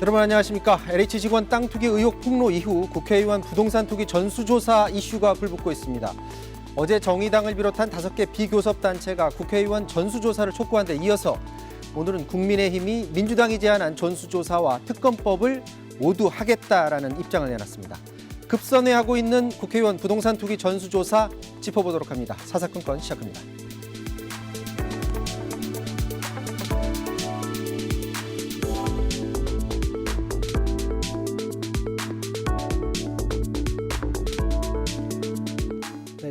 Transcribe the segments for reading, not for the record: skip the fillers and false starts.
여러분 안녕하십니까. LH 직원 땅 투기 의혹 폭로 이후 국회의원 부동산 투기 전수조사 이슈가 불붙고 있습니다. 어제 정의당을 비롯한 5개 비교섭단체가 국회의원 전수조사를 촉구한 데 이어서 오늘은 국민의힘이 민주당이 제안한 전수조사와 특검법을 모두 하겠다라는 입장을 내놨습니다. 급선회하고 있는 국회의원 부동산 투기 전수조사 짚어보도록 합니다. 사사건건 시작합니다.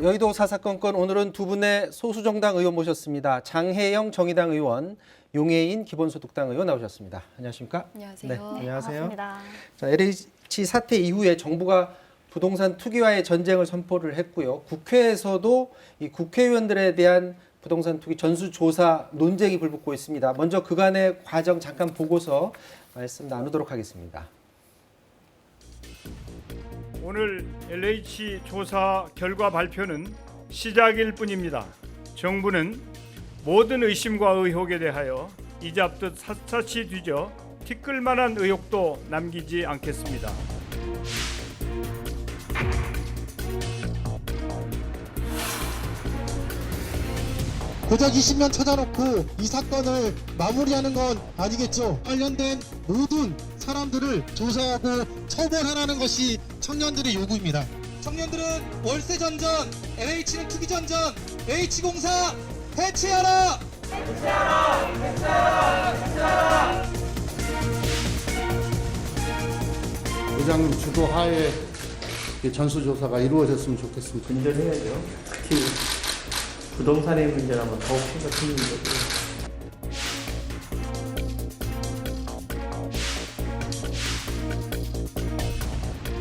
여의도 사사건건 오늘은 두 분의 소수정당 의원 모셨습니다. 장혜영 정의당 의원, 용해인 기본소득당 의원 나오셨습니다. 안녕하십니까? 안녕하세요. 네, 안녕하세요. 반갑습니다. 자, LH 사태 이후에 정부가 부동산 투기와의 전쟁을 선포를 했고요. 국회에서도 이 국회의원들에 대한 부동산 투기 전수조사 논쟁이 불붙고 있습니다. 먼저 그간의 과정 잠깐 보고서 말씀 나누도록 하겠습니다. 오늘 LH 조사 결과 발표는 시작일 뿐입니다. 정부는 모든 의심과 의혹에 대하여 이잡듯 샅샅이 뒤져 티끌만한 의혹도 남기지 않겠습니다. 고작 20년 찾아놓고 이 사건을 마무리하는 건 아니겠죠. 관련된 모든 사람들을 조사하고 처벌하라는 것이 청년들의 요구입니다. 청년들은 월세 전전, LH는 투기 전전, H공사 해체하라! 해체하라! 해체하라! 해체하라! 의장님 주도하에 전수조사가 이루어졌으면 좋겠습니다. 근절해야죠. 특히 부동산의 문제라면 더욱 심각한 문제고요.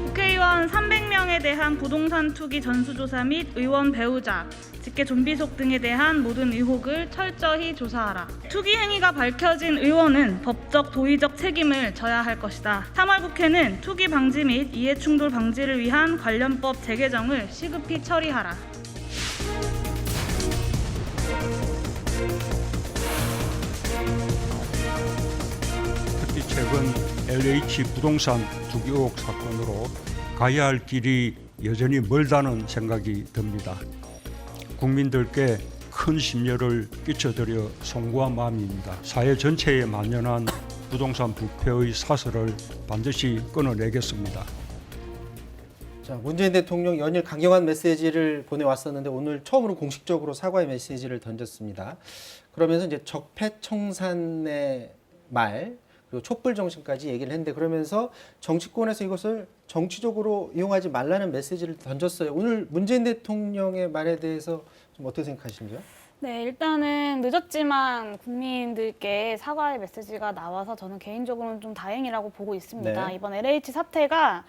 국회의원 300명에 대한 부동산 투기 전수조사 및 의원 배우자, 직계 좀비속 등에 대한 모든 의혹을 철저히 조사하라. 투기 행위가 밝혀진 의원은 법적, 도의적 책임을 져야 할 것이다. 3월 국회는 투기 방지 및 이해충돌 방지를 위한 관련법 재개정을 시급히 처리하라. 특히 최근 LH 부동산 투기 의혹 사건으로 가야 할 길이 여전히 멀다는 생각이 듭니다. 국민들께 큰 심려를 끼쳐드려 송구한 마음입니다. 사회 전체에 만연한 부동산 부패의 사슬을 반드시 끊어내겠습니다. 자, 문재인 대통령 연일 강경한 메시지를 보내왔었는데 오늘 처음으로 공식적으로 사과의 메시지를 던졌습니다. 그러면서 이제 적폐청산의 말 그리고 촛불 정신까지 얘기를 했는데 그러면서 정치권에서 이것을 정치적으로 이용하지 말라는 메시지를 던졌어요. 오늘 문재인 대통령의 말에 대해서 좀 어떻게 생각하시는지요? 네, 일단은 늦었지만 국민들께 사과의 메시지가 나와서 저는 개인적으로는 좀 다행이라고 보고 있습니다. 네. 이번 LH 사태가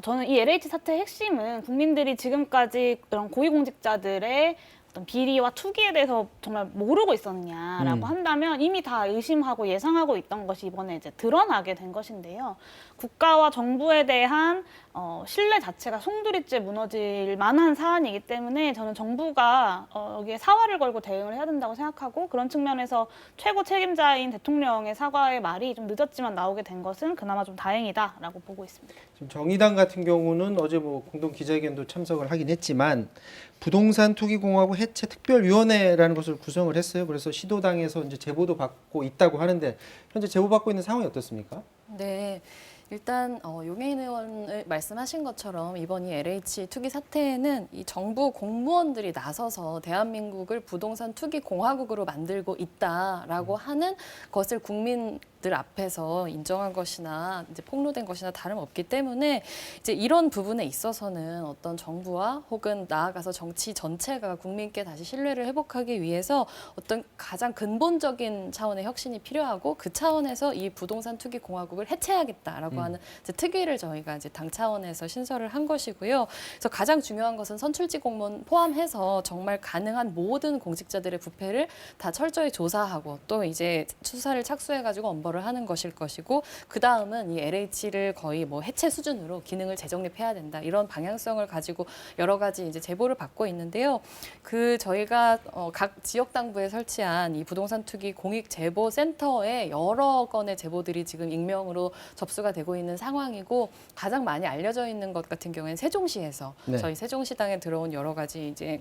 저는 이 LH 사태의 핵심은 국민들이 지금까지 그런 고위공직자들의 어떤 비리와 투기에 대해서 정말 모르고 있었냐라고 한다면 이미 다 의심하고 예상하고 있던 것이 이번에 이제 드러나게 된 것인데요. 국가와 정부에 대한 신뢰 자체가 송두리째 무너질 만한 사안이기 때문에 저는 정부가 여기에 사활을 걸고 대응을 해야 된다고 생각하고 그런 측면에서 최고 책임자인 대통령의 사과의 말이 좀 늦었지만 나오게 된 것은 그나마 좀 다행이다라고 보고 있습니다. 지금 정의당 같은 경우는 어제 뭐 공동 기자회견도 참석을 하긴 했지만 부동산 투기 공화국 해체 특별위원회라는 것을 구성을 했어요. 그래서 시도당에서 이제 제보도 받고 있다고 하는데 현재 제보 받고 있는 상황이 어떻습니까? 네. 일단 용해인 의원을 말씀하신 것처럼 이번 이 LH 투기 사태에는 이 정부 공무원들이 나서서 대한민국을 부동산 투기 공화국으로 만들고 있다라고 하는 것을 국민들 앞에서 인정한 것이나 이제 폭로된 것이나 다름없기 때문에 이제 이런 부분에 있어서는 어떤 정부와 혹은 나아가서 정치 전체가 국민께 다시 신뢰를 회복하기 위해서 어떤 가장 근본적인 차원의 혁신이 필요하고 그 차원에서 이 부동산 투기 공화국을 해체하겠다라고 하는 이제 특위를 저희가 이제 당 차원에서 신설을 한 것이고요. 그래서 가장 중요한 것은 선출직 공무원 포함해서 정말 가능한 모든 공직자들의 부패를 다 철저히 조사하고 또 이제 수사를 착수해가지고 엄벌을 하는 것일 것이고 그 다음은 이 LH를 거의 뭐 해체 수준으로 기능을 재정립해야 된다 이런 방향성을 가지고 여러 가지 이제 제보를 받고 있는데요. 그 저희가 각 지역 당부에 설치한 이 부동산 투기 공익 제보 센터에 여러 건의 제보들이 지금 익명 지정으로 접수가 되고 있는 상황이고 가장 많이 알려져 있는 것 같은 경우에는 세종시에서 네. 저희 세종시당에 들어온 여러 가지 이제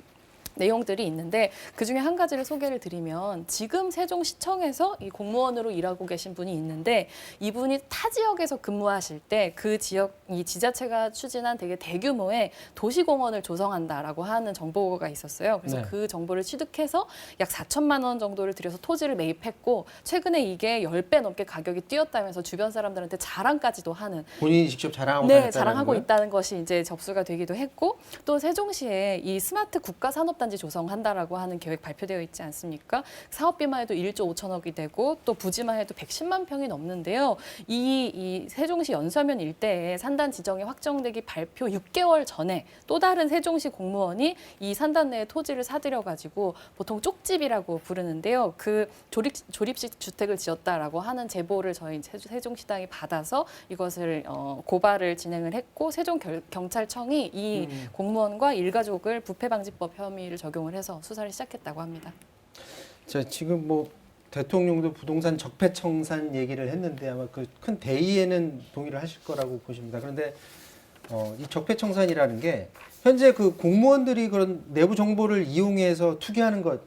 내용들이 있는데 그중에 한 가지를 소개를 드리면 지금 세종시청에서 이 공무원으로 일하고 계신 분이 있는데 이분이 타 지역에서 근무하실 때 그 지역 이 지자체가 추진한 되게 대규모의 도시공원을 조성한다라고 하는 정보가 있었어요. 그래서 네. 그 정보를 취득해서 약 4천만 원 정도를 들여서 토지를 매입했고 최근에 이게 10배 넘게 가격이 뛰었다면서 주변 사람들한테 자랑까지도 하는 본인이 직접 자랑하고 네, 다녔다는 자랑하고 거예요? 있다는 것이 이제 접수가 되기도 했고 또 세종시에 이 스마트 국가산업단지 조성한다라고 하는 계획 발표되어 있지 않습니까? 사업비만 해도 1조 5천억이 되고 또 부지만 해도 110만 평이 넘는데요. 이 세종시 연서면 일대에 산단 지정이 확정되기 발표 6개월 전에 또 다른 세종시 공무원이 이 산단 내에 토지를 사들여가지고 보통 쪽집이라고 부르는데요. 그 조립식 주택을 지었다라고 하는 제보를 저희 세종시당이 받아서 이것을 고발을 진행을 했고 세종경찰청이 이 공무원과 일가족을 부패방지법 혐의를 적용을 해서 수사를 시작했다고 합니다. 자, 지금 뭐 대통령도 부동산 적폐청산 얘기를 했는데 아마 그 큰 대의에는 동의를 하실 거라고 보십니다. 그런데 이 적폐청산이라는 게 현재 그 공무원들이 그런 내부 정보를 이용해서 투기하는 것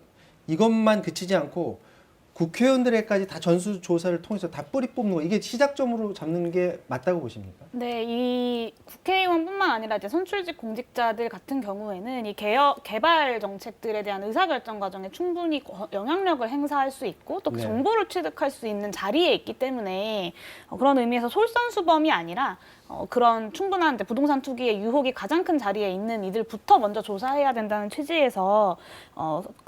이것만 그치지 않고 국회의원들에까지 다 전수조사를 통해서 다 뿌리 뽑는 거 이게 시작점으로 잡는 게 맞다고 보십니까? 네, 이 국회의원뿐만 아니라 이제 선출직 공직자들 같은 경우에는 이 개발 정책들에 대한 의사결정 과정에 충분히 영향력을 행사할 수 있고 또 그 네. 정보를 취득할 수 있는 자리에 있기 때문에 그런 의미에서 솔선수범이 아니라 그런 충분한 이제 부동산 투기의 유혹이 가장 큰 자리에 있는 이들부터 먼저 조사해야 된다는 취지에서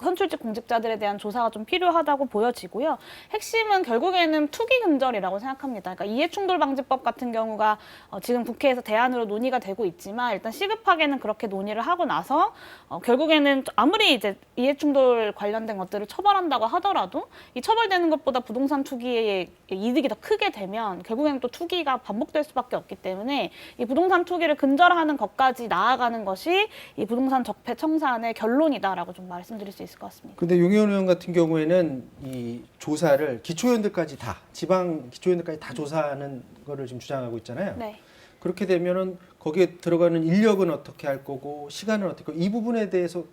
선출직 공직자들에 대한 조사가 좀 필요하다고 보여지고요. 핵심은 결국에는 투기 근절이라고 생각합니다. 그러니까 이해충돌방지법 같은 경우가 지금 국회에서 대안으로 논의가 되고 있지만 일단 시급하게는 그렇게 논의를 하고 나서 결국에는 아무리 이제 이해충돌 관련된 것들을 처벌한다고 하더라도 이 처벌되는 것보다 부동산 투기의 이득이 더 크게 되면 결국에는 또 투기가 반복될 수밖에 없기 때문에 이 부동산 투기를 근절하는 것까지 나아가는 것이 이 부동산 적폐 청산의 결론이다라고 좀 말씀드릴 수 있을 것 같습니다. 근데 용혜원 의원 같은 경우에는 이 조사를 기초의원들까지 다 지방 기초의원들까지 다 조사하는 거를 지금 주장하고 있잖아요. 네. 그렇게 되면은 거기에 들어가는 인력은 어떻게 할 거고 시간은 어떻게 이 부분에 대해서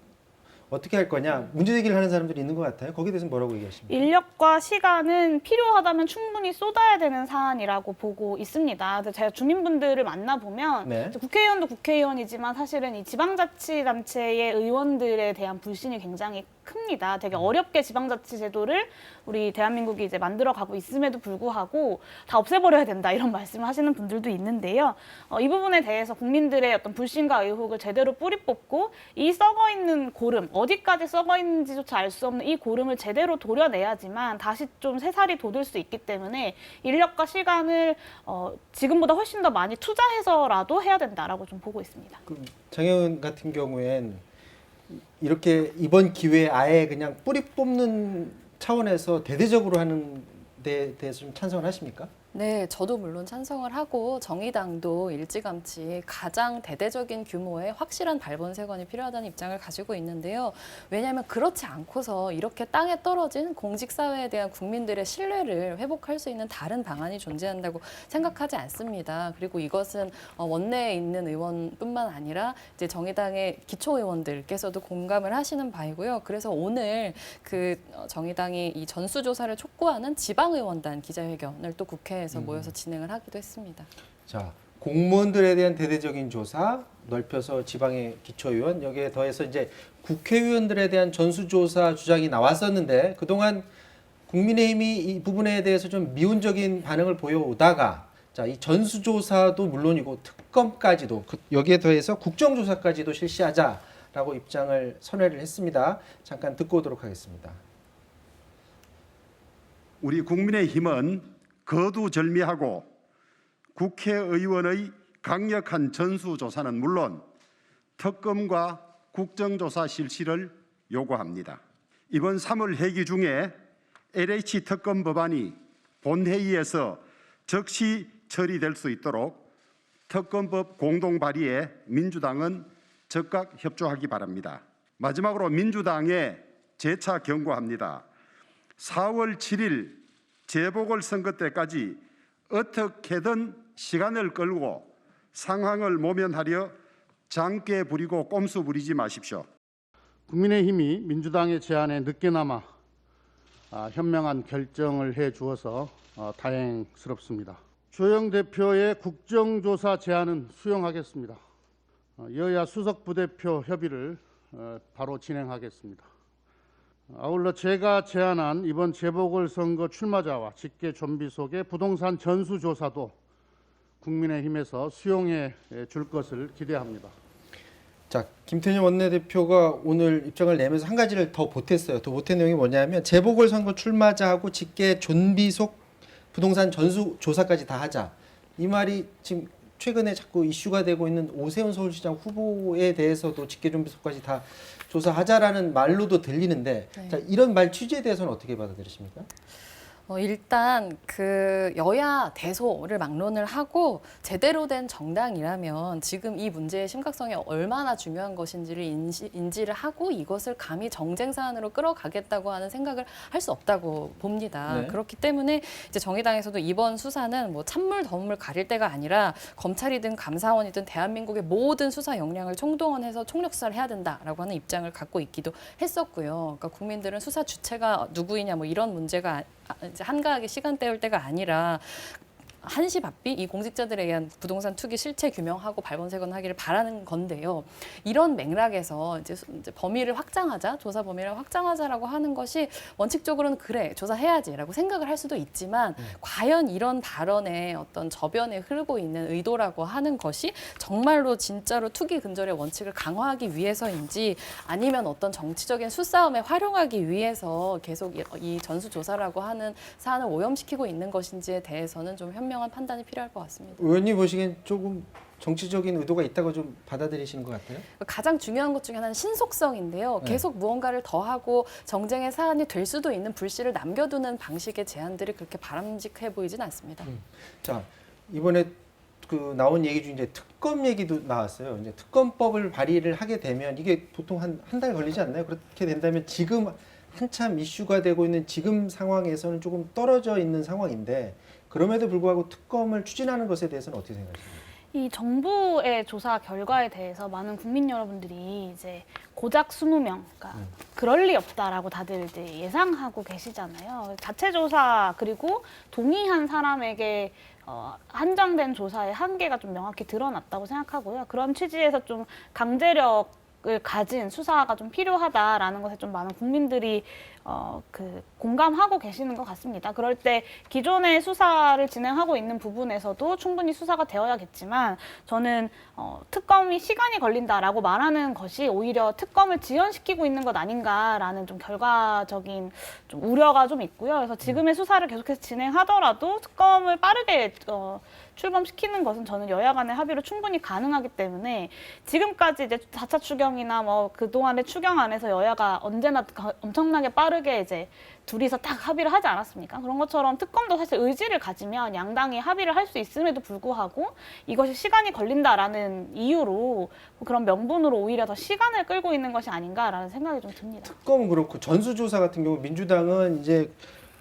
어떻게 할 거냐 문제 제기를 하는 사람들이 있는 것 같아요. 거기에 대해서 뭐라고 얘기하십니까? 인력과 시간은 필요하다면 충분히 쏟아야 되는 사안이라고 보고 있습니다. 그래서 제가 주민분들을 만나보면 네. 국회의원도 국회의원이지만 사실은 이 지방자치단체의 의원들에 대한 불신이 굉장히 큽니다. 되게 어렵게 지방자치제도를 우리 대한민국이 이제 만들어가고 있음에도 불구하고 다 없애버려야 된다 이런 말씀을 하시는 분들도 있는데요. 이 부분에 대해서 국민들의 어떤 불신과 의혹을 제대로 뿌리 뽑고 이 썩어 있는 고름 어디까지 썩어 있는지조차 알 수 없는 이 고름을 제대로 도려내야지만 다시 좀 새살이 돋을 수 있기 때문에 인력과 시간을 지금보다 훨씬 더 많이 투자해서라도 해야 된다라고 좀 보고 있습니다. 장혜원 같은 경우엔 이렇게 이번 기회에 아예 그냥 뿌리 뽑는 차원에서 대대적으로 하는 데 대해서 좀 찬성을 하십니까? 네, 저도 물론 찬성을 하고 정의당도 일찌감치 가장 대대적인 규모의 확실한 발본색원이 필요하다는 입장을 가지고 있는데요. 왜냐하면 그렇지 않고서 이렇게 땅에 떨어진 공직사회에 대한 국민들의 신뢰를 회복할 수 있는 다른 방안이 존재한다고 생각하지 않습니다. 그리고 이것은 원내에 있는 의원뿐만 아니라 이제 정의당의 기초의원들께서도 공감을 하시는 바이고요. 그래서 오늘 그 정의당이 이 전수조사를 촉구하는 지방의원단 기자회견을 또 국회에 모여서 진행을 하기도 했습니다. 자, 공무원들에 대한 대대적인 조사 넓혀서 지방의 기초의원 여기에 더해서 이제 국회의원들에 대한 전수조사 주장이 나왔었는데 그동안 국민의힘이 이 부분에 대해서 좀 미온적인 반응을 보여오다가 자, 이 전수조사도 물론이고 특검까지도 여기에 더해서 국정조사까지도 실시하자라고 입장을 선회를 했습니다. 잠깐 듣고 오도록 하겠습니다. 우리 국민의힘은 거두절미하고 국회의원의 강력한 전수조사는 물론 특검과 국정조사 실시를 요구합니다. 이번 3월 회기 중에 LH 특검 법안이 본회의에서 즉시 처리될 수 있도록 특검법 공동 발의에 민주당은 적극 협조하기 바랍니다. 마지막으로 민주당에 재차 경고합니다. 4월 7일 재보궐선거 때까지 어떻게든 시간을 끌고 상황을 모면하려 장깨 부리고 꼼수 부리지 마십시오. 국민의힘이 민주당의 제안에 늦게나마 현명한 결정을 해 주어서 다행스럽습니다. 주호영 대표의 국정조사 제안은 수용하겠습니다. 여야 수석 부대표 협의를 바로 진행하겠습니다. 아울러 제가 제안한 이번 재보궐선거 출마자와 직계 좀비 속의 부동산 전수조사도 국민의힘에서 수용해 줄 것을 기대합니다. 자, 김태년 원내대표가 오늘 입장을 내면서 한 가지를 더 보탰어요. 더 보탠 내용이 뭐냐면 재보궐선거 출마자하고 직계 존비 속 부동산 전수 조사까지 다 하자. 이 말이 지금 최근에 자꾸 이슈가 되고 있는 오세훈 서울시장 후보에 대해서도 직계 존비 속까지 다 조사하자라는 말로도 들리는데, 네. 자, 이런 말 취지에 대해서는 어떻게 받아들이십니까? 일단 그 여야 대소를 막론을 하고 제대로 된 정당이라면 지금 이 문제의 심각성이 얼마나 중요한 것인지를 인지를 하고 이것을 감히 정쟁 사안으로 끌어가겠다고 하는 생각을 할 수 없다고 봅니다. 네. 그렇기 때문에 이제 정의당에서도 이번 수사는 뭐 찬물 더물 가릴 때가 아니라 검찰이든 감사원이든 대한민국의 모든 수사 역량을 총동원해서 총력 수사를 해야 된다라고 하는 입장을 갖고 있기도 했었고요. 그러니까 국민들은 수사 주체가 누구이냐 뭐 이런 문제가 이제 한가하게 시간 때울 때가 아니라 한시바삐 이 공직자들에 의한 부동산 투기 실체 규명하고 발본색원하기를 바라는 건데요. 이런 맥락에서 이제 범위를 확장하자, 조사 범위를 확장하자라고 하는 것이 원칙적으로는 그래 조사해야지라고 생각을 할 수도 있지만 과연 이런 발언에 어떤 저변에 흐르고 있는 의도라고 하는 것이 정말로 진짜로 투기 근절의 원칙을 강화하기 위해서인지 아니면 어떤 정치적인 수싸움에 활용하기 위해서 계속 이 전수조사라고 하는 사안을 오염시키고 있는 것인지에 대해서는 좀 현명한 판단이 필요할 것 같습니다. 의원님 보시기엔 조금 정치적인 의도가 있다고 좀 받아들이시는 것 같아요? 가장 중요한 것 중에 하나는 신속성인데요. 네. 계속 무언가를 더하고 정쟁의 사안이 될 수도 있는 불씨를 남겨두는 방식의 제안들이 그렇게 바람직해 보이진 않습니다. 자, 이번에 그 나온 얘기 중에 이제 특검 얘기도 나왔어요. 이제 특검법을 발의를 하게 되면 이게 보통 한 달 걸리지 않나요? 그렇게 된다면 지금 한참 이슈가 되고 있는 지금 상황에서는 조금 떨어져 있는 상황인데 그럼에도 불구하고 특검을 추진하는 것에 대해서는 어떻게 생각하십니까? 이 정부의 조사 결과에 대해서 많은 국민 여러분들이 이제 고작 20명, 그러니까 그럴 리 없다라고 다들 이제 예상하고 계시잖아요. 자체 조사 그리고 동의한 사람에게 한정된 조사의 한계가 좀 명확히 드러났다고 생각하고요. 그런 취지에서 좀 강제력을 가진 수사가 좀 필요하다라는 것에 좀 많은 국민들이 공감하고 계시는 것 같습니다. 그럴 때 기존의 수사를 진행하고 있는 부분에서도 충분히 수사가 되어야겠지만 저는 특검이 시간이 걸린다라고 말하는 것이 오히려 특검을 지연시키고 있는 것 아닌가라는 좀 결과적인 좀 우려가 좀 있고요. 그래서 지금의 수사를 계속해서 진행하더라도 특검을 빠르게 출범시키는 것은 저는 여야 간의 합의로 충분히 가능하기 때문에 지금까지 이제 4차 추경이나 뭐 그동안의 추경 안에서 여야가 언제나 엄청나게 빠르게 이제 둘이서 딱 합의를 하지 않았습니까? 그런 것처럼 특검도 사실 의지를 가지면 양당이 합의를 할 수 있음에도 불구하고 이것이 시간이 걸린다라는 이유로 그런 명분으로 오히려 더 시간을 끌고 있는 것이 아닌가라는 생각이 좀 듭니다. 특검은 그렇고 전수조사 같은 경우 민주당은 이제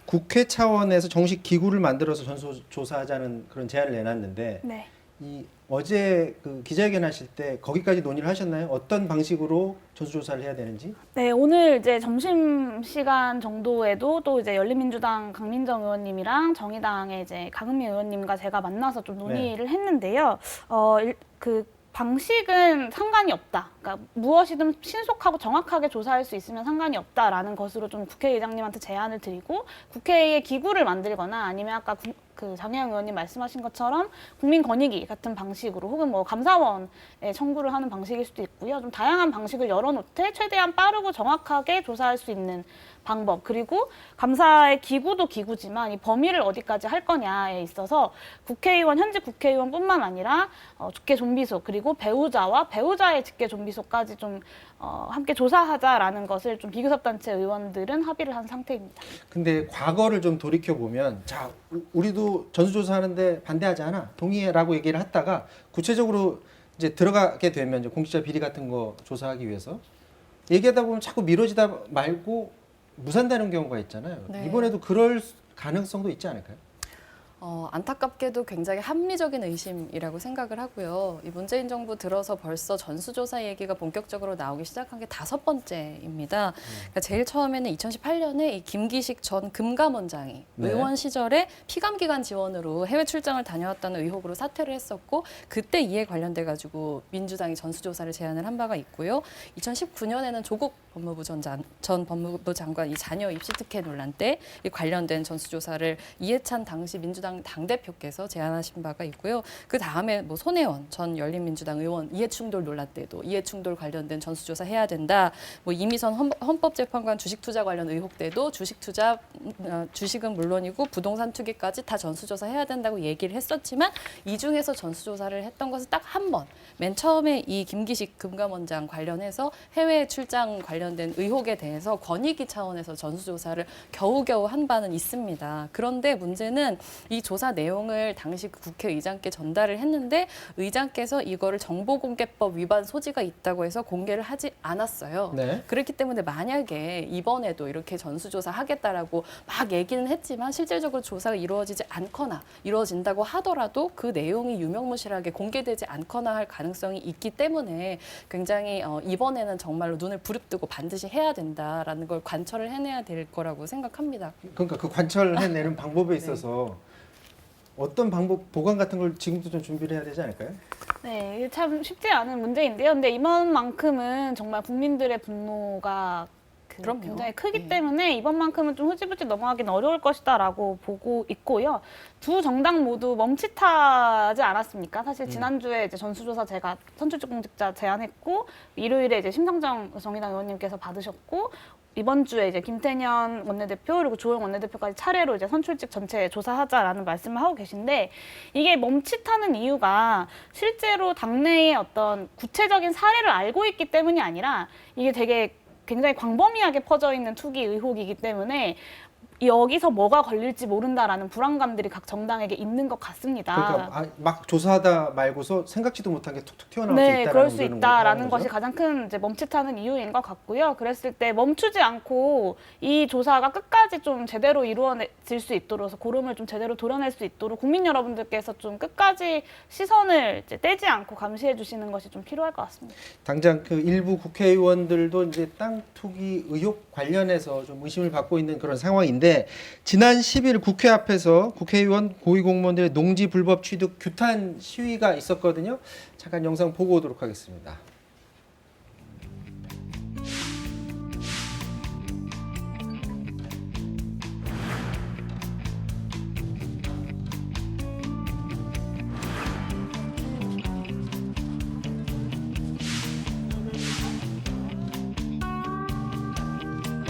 국회 차원에서 정식 기구를 만들어서 전수조사하자는 그런 제안을 내놨는데 네. 이 어제 그 기자회견 하실 때 거기까지 논의를 하셨나요? 어떤 방식으로 전수조사를 해야 되는지? 네, 오늘 이제 점심시간 정도에도 또 이제 열린민주당 강민정 의원님이랑 정의당의 이제 강은미 의원님과 제가 만나서 좀 논의를 했는데요. 그 방식은 상관이 없다. 그러니까 무엇이든 신속하고 정확하게 조사할 수 있으면 상관이 없다라는 것으로 좀 국회의장님한테 제안을 드리고 국회에 기구를 만들거나 아니면 아까 그 장혜영 의원님 말씀하신 것처럼 국민권익위 같은 방식으로 혹은 뭐 감사원에 청구를 하는 방식일 수도 있고요. 좀 다양한 방식을 열어놓되 최대한 빠르고 정확하게 조사할 수 있는 방법 그리고 감사의 기구도 기구지만 이 범위를 어디까지 할 거냐에 있어서 국회의원 현직 국회의원뿐만 아니라 직계 좀비속 그리고 배우자와 배우자의 직계 좀비속까지 좀 함께 조사하자라는 것을 좀 비교섭단체 의원들은 합의를 한 상태입니다. 근데 과거를 좀 돌이켜 보면 자 우리도 전수조사하는데 반대하지 않아 동의해라고 얘기를 했다가 구체적으로 이제 들어가게 되면 이제 공직자 비리 같은 거 조사하기 위해서 얘기하다 보면 자꾸 미뤄지다 말고 무산되는 경우가 있잖아요. 네. 이번에도 그럴 가능성도 있지 않을까요? 안타깝게도 굉장히 합리적인 의심이라고 생각을 하고요. 이 문재인 정부 들어서 벌써 전수조사 얘기가 본격적으로 나오기 시작한 게 5번째입니다. 그러니까 제일 처음에는 2018년에 이 김기식 전 금감원장이 네. 의원 시절에 피감기관 지원으로 해외 출장을 다녀왔다는 의혹으로 사퇴를 했었고 그때 이에 관련돼 가지고 민주당이 전수조사를 제안을 한 바가 있고요. 2019년에는 조국 법무부 전 법무부 장관 이 자녀 입시 특혜 논란 때 이 관련된 전수조사를 이해찬 당시 민주당 당대표께서 제안하신 바가 있고요. 그 다음에 뭐 손혜원 전 열린민주당 의원 이해충돌 논란 때도 이해충돌 관련된 전수조사 해야 된다. 뭐 이미선 헌법재판관 주식투자 관련 의혹 때도 주식은 물론이고 부동산 투기까지 다 전수조사 해야 된다고 얘기를 했었지만 이 중에서 전수조사를 했던 것은 딱 한 번. 맨 처음에 이 김기식 금감원장 관련해서 해외 출장 관련된 의혹에 대해서 권익위 차원에서 전수조사를 겨우겨우 한 바는 있습니다. 그런데 문제는 이 조사 내용을 당시 국회의장께 전달을 했는데 의장께서 이거를 정보공개법 위반 소지가 있다고 해서 공개를 하지 않았어요. 네. 그렇기 때문에 만약에 이번에도 이렇게 전수조사 하겠다라고 막 얘기는 했지만 실질적으로 조사가 이루어지지 않거나 이루어진다고 하더라도 그 내용이 유명무실하게 공개되지 않거나 할 가능성이 있기 때문에 굉장히 이번에는 정말로 눈을 부릅뜨고 반드시 해야 된다라는 걸 관철을 해내야 될 거라고 생각합니다. 그러니까 그 관철해내는 방법에 있어서 어떤 방법, 보관 같은 걸 지금부터 좀 준비를 해야 되지 않을까요? 네, 이게 참 쉽지 않은 문제인데요. 근데 이번만큼은 정말 국민들의 분노가 그럼요. 굉장히 크기 네. 때문에 이번만큼은 좀 흐지부지 넘어가기는 어려울 것이다라고 보고 있고요. 두 정당 모두 멈칫하지 않았습니까? 사실 지난주에 이제 전수조사 제가 선출직 공직자 제안했고 일요일에 이제 심상정 정의당 의원님께서 받으셨고 이번 주에 이제 김태년 원내대표 그리고 조영 원내대표까지 차례로 이제 선출직 전체 조사하자라는 말씀을 하고 계신데 이게 멈칫하는 이유가 실제로 당내의 어떤 구체적인 사례를 알고 있기 때문이 아니라 이게 되게 굉장히 광범위하게 퍼져 있는 투기 의혹이기 때문에 여기서 뭐가 걸릴지 모른다라는 불안감들이 각 정당에게 있는 것 같습니다. 그러니까 막 조사하다 말고서 생각지도 못한 게 툭툭 튀어나올 수 네, 있다라는 그럴 수 우려는 있다라는 하는 것이 거죠? 가장 큰 이제 멈칫하는 이유인 것 같고요. 그랬을 때 멈추지 않고 이 조사가 끝까지 좀 제대로 이루어질 수 있도록 고름을 좀 제대로 도려낼 수 있도록 국민 여러분들께서 좀 끝까지 시선을 이제 떼지 않고 감시해 주시는 것이 좀 필요할 것 같습니다. 당장 그 일부 국회의원들도 이제 땅 투기 의혹 관련해서 좀 의심을 받고 있는 그런 상황인데 지난 10일 국회 앞에서 국회의원 고위공무원들의 농지 불법 취득 규탄 시위가 있었거든요. 잠깐 영상 보고 오도록 하겠습니다.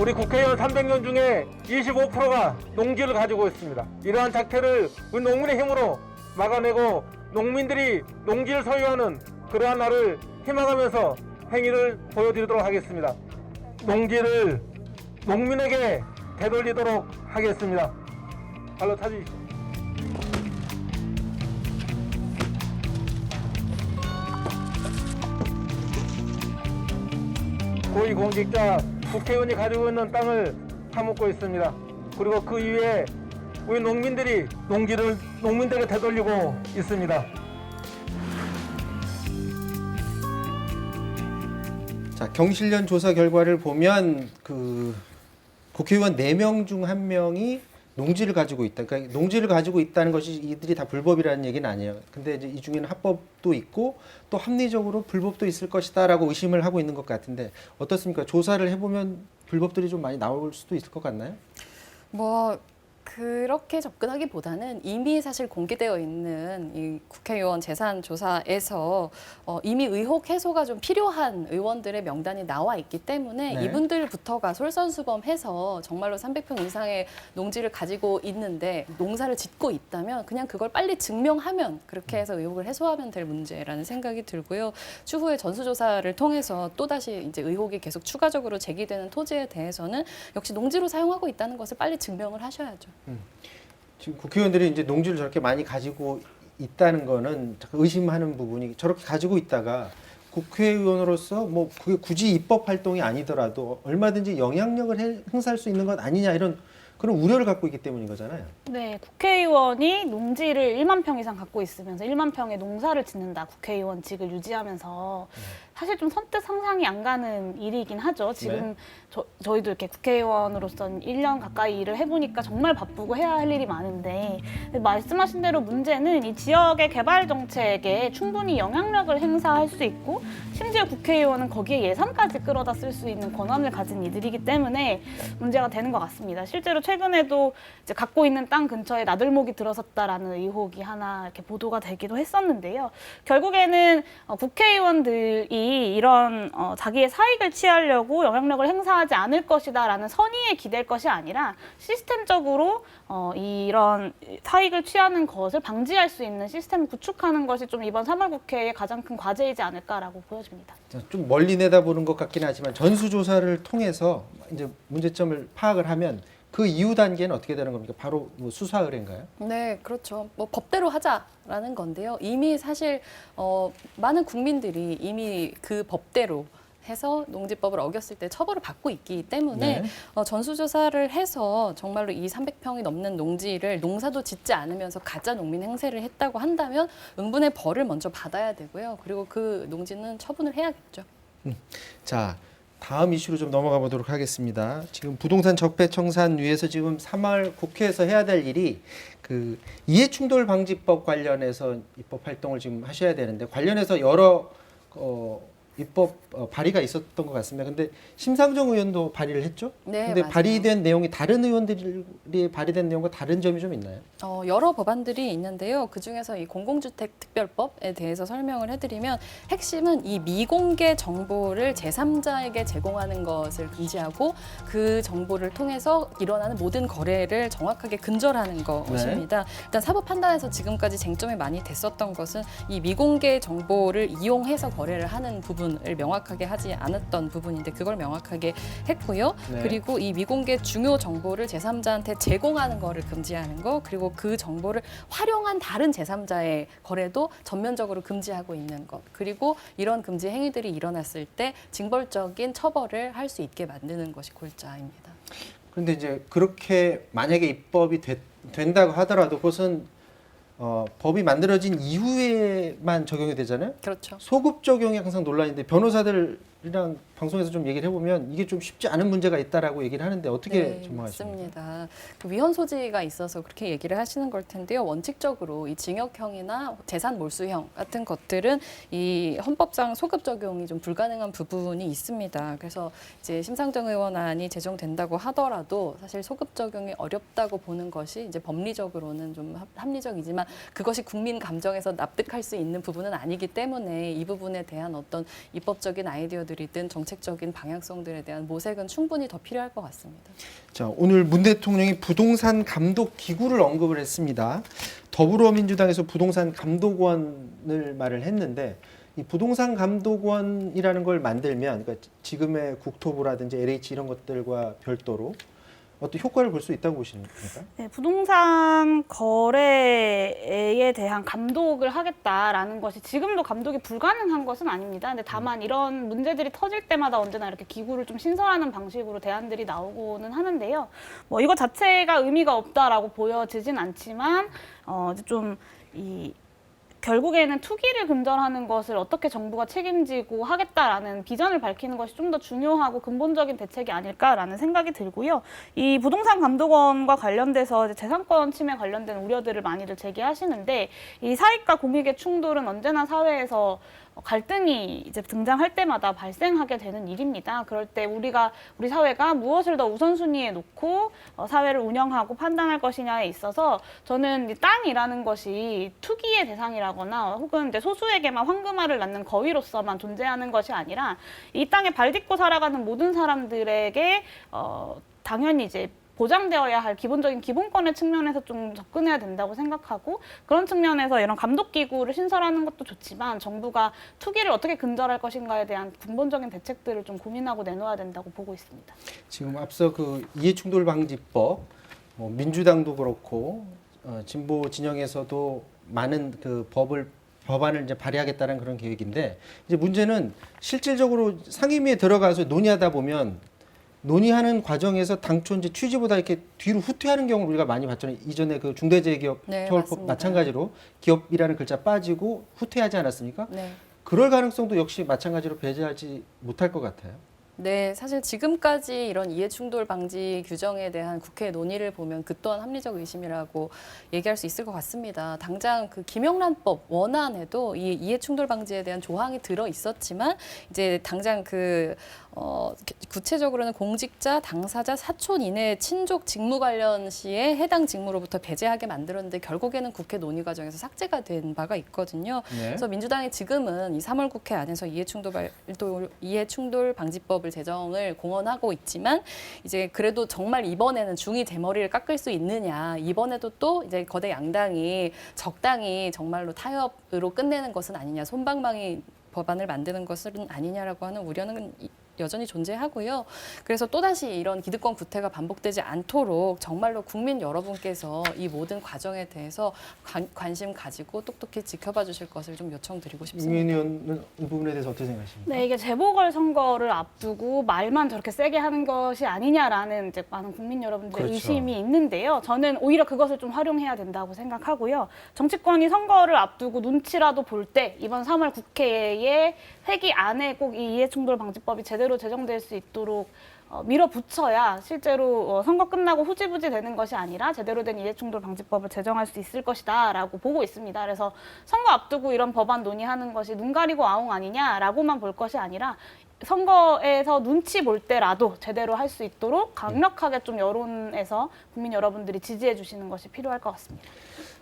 우리 국회의원 300명 중에 25%가 농지를 가지고 있습니다. 이러한 작태를 우리 농민의 힘으로 막아내고 농민들이 농지를 소유하는 그러한 날을 희망하면서 행위를 보여드리도록 하겠습니다. 농지를 농민에게 되돌리도록 하겠습니다. 발로 차주십시오. 고위공직자 국회의원이 가지고 있는 땅을 파먹고 있습니다. 그리고 그 이후에 우리 농민들이 농지를 농민들에게 되돌리고 있습니다. 자, 경실련 조사 결과를 보면 그 국회의원 4명 중 1명이 농지를 가지고 있다. 그러니까 농지를 가지고 있다는 것이 이들이 다 불법이라는 얘기는 아니에요. 근데 이제 이 중에는 합법도 있고 또 합리적으로 불법도 있을 것이다라고 의심을 하고 있는 것 같은데 어떻습니까? 조사를 해보면 불법들이 좀 많이 나올 수도 있을 것 같나요? 뭐 그렇게 접근하기보다는 이미 사실 공개되어 있는 이 국회의원 재산 조사에서 이미 의혹 해소가 좀 필요한 의원들의 명단이 나와 있기 때문에 네. 이분들부터가 솔선수범해서 정말로 300평 이상의 농지를 가지고 있는데 농사를 짓고 있다면 그냥 그걸 빨리 증명하면 그렇게 해서 의혹을 해소하면 될 문제라는 생각이 들고요. 추후에 전수조사를 통해서 또다시 이제 의혹이 계속 추가적으로 제기되는 토지에 대해서는 역시 농지로 사용하고 있다는 것을 빨리 증명을 하셔야죠. 지금 국회의원들이 이제 농지를 저렇게 많이 가지고 있다는 거는 의심하는 부분이 저렇게 가지고 있다가 국회의원으로서 뭐 그게 굳이 입법 활동이 아니더라도 얼마든지 영향력을 행사할 수 있는 것 아니냐 이런 그런 우려를 갖고 있기 때문인 거잖아요. 네, 국회의원이 농지를 1만 평 이상 갖고 있으면서 1만 평의 농사를 짓는다. 국회의원직을 유지하면서 사실 좀 선뜻 상상이 안 가는 일이긴 하죠. 지금 저희도 이렇게 국회의원으로서는 1년 가까이 일을 해보니까 정말 바쁘고 해야 할 일이 많은데 말씀하신 대로 문제는 이 지역의 개발 정책에 충분히 영향력을 행사할 수 있고 심지어 국회의원은 거기에 예산까지 끌어다 쓸 수 있는 권한을 가진 이들이기 때문에 문제가 되는 것 같습니다. 실제로 최근에도 이제 갖고 있는 땅 근처에 나들목이 들어섰다라는 의혹이 하나 이렇게 보도가 되기도 했었는데요. 결국에는 국회의원들이 이런 자기의 사익을 취하려고 영향력을 행사하지 않을 것이다라는 선의에 기댈 것이 아니라 시스템적으로 이런 사익을 취하는 것을 방지할 수 있는 시스템을 구축하는 것이 좀 이번 3월 국회의 가장 큰 과제이지 않을까라고 보여집니다. 좀 멀리 내다보는 것 같긴 하지만 전수조사를 통해서 이제 문제점을 파악을 하면 그 이후 단계는 어떻게 되는 겁니까? 바로 뭐 수사 의뢰인가요? 네, 그렇죠. 뭐 법대로 하자라는 건데요. 이미 사실 많은 국민들이 이미 그 법대로 해서 농지법을 어겼을 때 처벌을 받고 있기 때문에 전수조사를 해서 정말로 이 300평이 넘는 농지를 농사도 짓지 않으면서 가짜 농민 행세를 했다고 한다면 응분의 벌을 먼저 받아야 되고요. 그리고 그 농지는 처분을 해야겠죠. 자, 다음 이슈로 좀 넘어가 보도록 하겠습니다. 지금 부동산 적폐청산 위에서 지금 3월 국회에서 해야 될 일이 그 이해충돌 방지법 관련해서 입법 활동을 지금 하셔야 되는데 관련해서 여러 입법 발의가 있었던 것 같습니다. 근데 심상정 의원도 발의를 했죠? 네, 근데 맞아요. 발의된 내용이 다른 의원들이 발의된 내용과 다른 점이 좀 있나요? 여러 법안들이 있는데요. 그중에서 이 공공주택 특별법에 대해서 설명을 해드리면 핵심은 이 미공개 정보를 제3자에게 제공하는 것을 금지하고 그 정보를 통해서 일어나는 모든 거래를 정확하게 근절하는 것입니다. 일단 사법 판단에서 지금까지 쟁점이 많이 됐었던 것은 이 미공개 정보를 이용해서 거래를 하는 부분을 명확하게 하지 않았던 부분인데 그걸 명확하게 했고요. 그리고 이 미공개 중요 정보를 제3자한테 제공하는 거를 금지하는 거 그리고 그 정보를 활용한 다른 제3자의 거래도 전면적으로 금지하고 있는 것 그리고 이런 금지 행위들이 일어났을 때 징벌적인 처벌을 할 수 있게 만드는 것이 골자입니다. 그런데 이제 그렇게 만약에 입법이 된다고 하더라도 그것은 법이 만들어진 이후에만 적용이 되잖아요. 그렇죠. 소급 적용이 항상 논란인데 변호사들이랑 방송에서 좀 얘기를 해보면 이게 좀 쉽지 않은 문제가 있다라고 얘기를 하는데 어떻게 전망하십니까? 맞습니다. 그 위헌 소지가 있어서 그렇게 얘기를 하시는 걸 텐데요. 원칙적으로 이 징역형이나 재산 몰수형 같은 것들은 이 헌법상 소급 적용이 좀 불가능한 부분이 있습니다. 그래서 이제 심상정 의원안이 제정된다고 하더라도 사실 소급 적용이 어렵다고 보는 것이 이제 법리적으로는 좀 합리적이지만 그것이 국민 감정에서 납득할 수 있는 부분은 아니기 때문에 이 부분에 대한 어떤 입법적인 아이디어들이든 정책적인 방향성들에 대한 모색은 충분히 더 필요할 것 같습니다. 자, 오늘 문 대통령이 부동산 감독 기구를 언급을 했습니다. 더불어민주당에서 부동산 감독원을 말을 했는데 이 부동산 감독원이라는 걸 만들면 그러니까 지금의 국토부라든지 LH 이런 것들과 별도로 어떤 효과를 볼 수 있다고 보시는 겁니까? 네, 부동산 거래에 대한 감독을 하겠다라는 것이 지금도 감독이 불가능한 것은 아닙니다. 근데 다만 이런 문제들이 터질 때마다 언제나 이렇게 기구를 좀 신설하는 방식으로 대안들이 나오고는 하는데요. 뭐 이거 자체가 의미가 없다라고 보여지진 않지만 좀 결국에는 투기를 근절하는 것을 어떻게 정부가 책임지고 하겠다라는 비전을 밝히는 것이 좀 더 중요하고 근본적인 대책이 아닐까라는 생각이 들고요. 이 부동산 감독원과 관련돼서 이제 재산권 침해 관련된 우려들을 많이들 제기하시는데 이 사익과 공익의 충돌은 언제나 사회에서 갈등이 이제 등장할 때마다 발생하게 되는 일입니다. 그럴 때 우리 사회가 무엇을 더 우선순위에 놓고 사회를 운영하고 판단할 것이냐에 있어서 저는 이 땅이라는 것이 투기의 대상이라거나 혹은 이제 소수에게만 황금알을 낳는 거위로서만 존재하는 것이 아니라 이 땅에 발 딛고 살아가는 모든 사람들에게 당연히 이제 보장되어야 할 기본적인 기본권의 측면에서 좀 접근해야 된다고 생각하고 그런 측면에서 이런 감독기구를 신설하는 것도 좋지만 정부가 투기를 어떻게 근절할 것인가에 대한 근본적인 대책들을 좀 고민하고 내놓아야 된다고 보고 있습니다. 지금 앞서 그 이해충돌방지법, 민주당도 그렇고 진보 진영에서도 많은 그 법안을 이제 발의하겠다는 그런 계획인데 이제 문제는 실질적으로 상임위에 들어가서 논의하다 보면 논의하는 과정에서 당초 이제 취지보다 이렇게 뒤로 후퇴하는 경우를 우리가 많이 봤잖아요. 이전에 그 중대재해기업 네, 처벌법 맞습니다. 마찬가지로 기업이라는 글자 빠지고 후퇴하지 않았습니까? 네. 그럴 가능성도 역시 마찬가지로 배제하지 못할 것 같아요. 네, 사실 지금까지 이런 이해충돌 방지 규정에 대한 국회 논의를 보면 그 또한 합리적 의심이라고 얘기할 수 있을 것 같습니다. 당장 그 김영란법 원안에도 이 이해충돌 방지에 대한 조항이 들어 있었지만 이제 당장 구체적으로는 공직자, 당사자, 사촌 이내 친족 직무 관련 시에 해당 직무로부터 배제하게 만들었는데 결국에는 국회 논의 과정에서 삭제가 된 바가 있거든요. 네. 그래서 민주당이 지금은 이 3월 국회 안에서 이해충돌 방지법을 제정을 공언하고 있지만 이제 그래도 정말 이번에는 중이 대머리를 깎을 수 있느냐, 이번에도 또 이제 거대 양당이 적당히 정말로 타협으로 끝내는 것은 아니냐, 솜방망이 법안을 만드는 것은 아니냐라고 하는 우려는 여전히 존재하고요. 그래서 또다시 이런 기득권 구태가 반복되지 않도록 정말로 국민 여러분께서 이 모든 과정에 대해서 관심 가지고 똑똑히 지켜봐 주실 것을 좀 요청드리고 싶습니다. 유민 의원은 이 부분에 대해서 어떻게 생각하십니까? 네, 이게 재보궐선거를 앞두고 말만 저렇게 세게 하는 것이 아니냐라는 이제 많은 국민 여러분들의 그렇죠. 의심이 있는데요. 저는 오히려 그것을 좀 활용해야 된다고 생각하고요. 정치권이 선거를 앞두고 눈치라도 볼 때 이번 3월 국회에 회기 안에 꼭 이 이해충돌 방지법이 제대로 제정될 수 있도록 밀어붙여야 실제로 선거 끝나고 후지부지 되는 것이 아니라 제대로 된 이해충돌 방지법을 제정할 수 있을 것이다라고 보고 있습니다. 그래서 선거 앞두고 이런 법안 논의하는 것이 눈 가리고 아웅 아니냐라고만 볼 것이 아니라 선거에서 눈치 볼 때라도 제대로 할 수 있도록 강력하게 좀 여론에서 국민 여러분들이 지지해 주시는 것이 필요할 것 같습니다.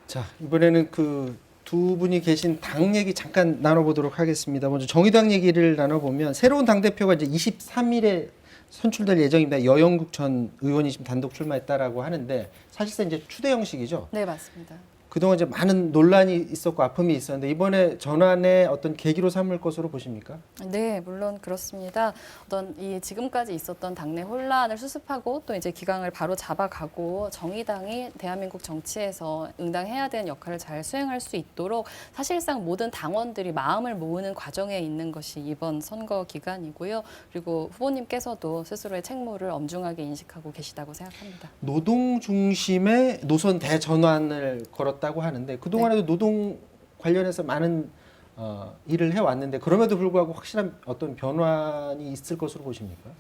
자, 이번에는 그 두 분이 계신 당 얘기 잠깐 나눠보도록 하겠습니다. 먼저 정의당 얘기를 나눠보면 새로운 당대표가 이제 23일에 선출될 예정입니다. 여영국 전 의원이 지금 단독 출마했다라고 하는데 사실상 이제 추대 형식이죠. 네, 맞습니다. 그동안 이제 많은 논란이 있었고 아픔이 있었는데 이번에 전환의 어떤 계기로 삼을 것으로 보십니까? 네, 물론 그렇습니다. 지금까지 있었던 당내 혼란을 수습하고 또 이제 기강을 바로 잡아가고 정의당이 대한민국 정치에서 응당해야 되는 역할을 잘 수행할 수 있도록 사실상 모든 당원들이 마음을 모으는 과정에 있는 것이 이번 선거 기간이고요. 그리고 후보님께서도 스스로의 책무를 엄중하게 인식하고 계시다고 생각합니다. 노동 중심의 노선 대전환을 걸었다고 하는데 그동안에도 노동 관련해서 많은 일을 해왔는데 그럼에도 불구하고 확실한 어떤 변환이 있을 것으로 보십니까?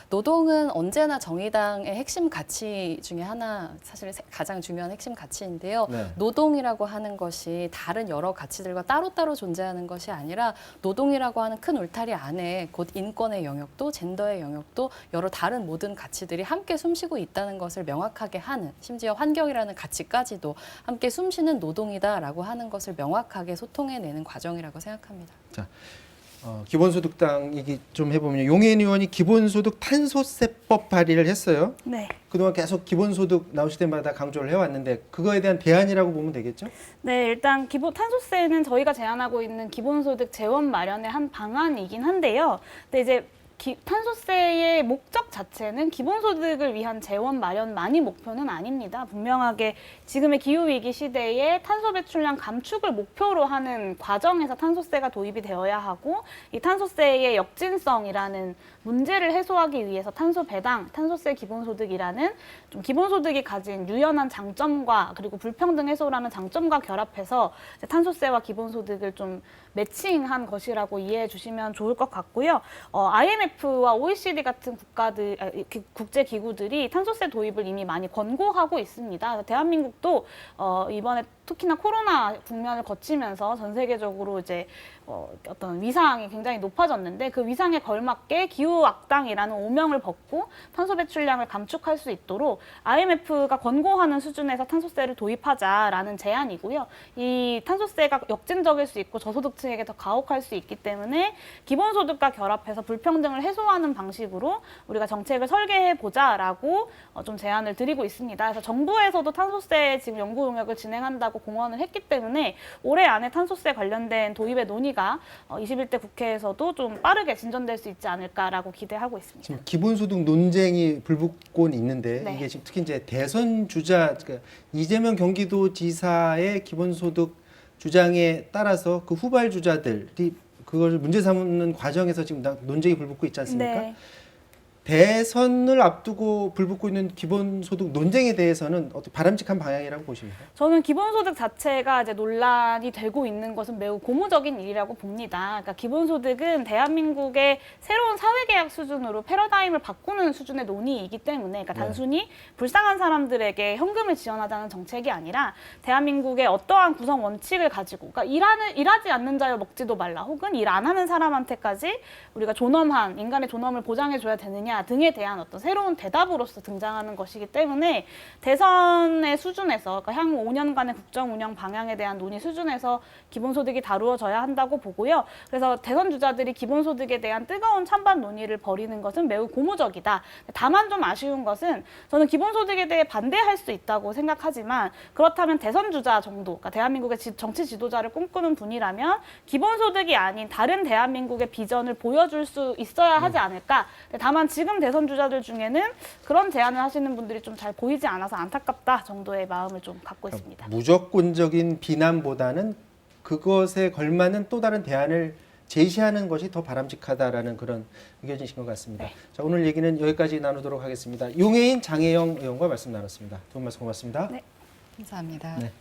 노동은 언제나 정의당의 핵심 가치 중에 하나, 사실 가장 중요한 핵심 가치인데요. 네. 노동이라고 하는 것이 다른 여러 가치들과 따로따로 존재하는 것이 아니라 노동이라고 하는 큰 울타리 안에 곧 인권의 영역도 젠더의 영역도 여러 다른 모든 가치들이 함께 숨쉬고 있다는 것을 명확하게 하는, 심지어 환경이라는 가치까지도 함께 숨쉬는 노동이다라고 하는 것을 명확하게 소통해내는 과정이라고 생각합니다. 자, 기본소득당 얘기 좀 해보면 용해인 의원이 기본소득 탄소세법 발의를 했어요. 네. 그동안 계속 기본소득 나오실 때마다 강조를 해왔는데 그거에 대한 대안이라고 보면 되겠죠? 네, 일단 탄소세는 저희가 제안하고 있는 기본소득 재원 마련의 한 방안이긴 한데요. 근데 이제 탄소세의 목적 자체는 기본소득을 위한 재원 마련만이 목표는 아닙니다. 분명하게 지금의 기후위기 시대에 탄소 배출량 감축을 목표로 하는 과정에서 탄소세가 도입이 되어야 하고 이 탄소세의 역진성이라는 문제를 해소하기 위해서 탄소 배당, 탄소세 기본소득이라는 좀 기본소득이 가진 유연한 장점과 그리고 불평등 해소라는 장점과 결합해서 이제 탄소세와 기본소득을 좀 매칭한 것이라고 이해해 주시면 좋을 것 같고요. IMF와 OECD 같은 국제 기구들이 탄소세 도입을 이미 많이 권고하고 있습니다. 대한민국도 이번에 특히나 코로나 국면을 거치면서 전 세계적으로 이제 어떤 위상이 굉장히 높아졌는데 그 위상에 걸맞게 기후 악당이라는 오명을 벗고 탄소 배출량을 감축할 수 있도록 IMF가 권고하는 수준에서 탄소세를 도입하자라는 제안이고요. 이 탄소세가 역진적일 수 있고 저소득층에게 더 가혹할 수 있기 때문에 기본소득과 결합해서 불평등을 해소하는 방식으로 우리가 정책을 설계해 보자라고 좀 제안을 드리고 있습니다. 그래서 정부에서도 탄소세 지금 연구 용역을 진행한다고 공언을 했기 때문에 올해 안에 탄소세 관련된 도입의 논의가 21대 국회에서도 좀 빠르게 진전될 수 있지 않을까라고 기대하고 있습니다. 지금 기본소득 논쟁이 불붙곤 있는데 네. 이게 지금 특히 이제 대선 주자 그러니까 이재명 경기도지사의 기본소득 주장에 따라서 그 후발 주자들이 그걸 문제 삼는 과정에서 지금 논쟁이 불붙고 있지 않습니까? 네. 대선을 앞두고 불붙고 있는 기본소득 논쟁에 대해서는 어떻게 바람직한 방향이라고 보십니까? 저는 기본소득 자체가 이제 논란이 되고 있는 것은 매우 고무적인 일이라고 봅니다. 그러니까 기본소득은 대한민국의 새로운 사회계약 수준으로 패러다임을 바꾸는 수준의 논의이기 때문에, 그러니까 단순히 불쌍한 사람들에게 현금을 지원하자는 정책이 아니라 대한민국의 어떠한 구성 원칙을 가지고, 그러니까 일하지 않는 자여 먹지도 말라, 혹은 일 안 하는 사람한테까지 우리가 존엄한 인간의 존엄을 보장해줘야 되느냐 등에 대한 어떤 새로운 대답으로서 등장하는 것이기 때문에 대선의 수준에서, 그러니까 향후 5년간의 국정 운영 방향에 대한 논의 수준에서 기본소득이 다루어져야 한다고 보고요. 그래서 대선 주자들이 기본소득에 대한 뜨거운 찬반 논의를 벌이는 것은 매우 고무적이다. 다만 좀 아쉬운 것은, 저는 기본소득에 대해 반대할 수 있다고 생각하지만, 그렇다면 대선 주자 정도, 그러니까 대한민국의 정치 지도자를 꿈꾸는 분이라면 기본소득이 아닌 다른 대한민국의 비전을 보여줄 수 있어야 하지 않을까. 다만 지금 대선 주자들 중에는 그런 제안을 하시는 분들이 좀 잘 보이지 않아서 안타깝다 정도의 마음을 좀 갖고 있습니다. 무조건적인 비난보다는 그것에 걸맞는 또 다른 대안을 제시하는 것이 더 바람직하다라는 그런 의견이신 것 같습니다. 네. 자, 오늘 얘기는 여기까지 나누도록 하겠습니다. 용해인 장혜영 의원과 말씀 나눴습니다. 두 분 말씀 고맙습니다. 네. 감사합니다. 네.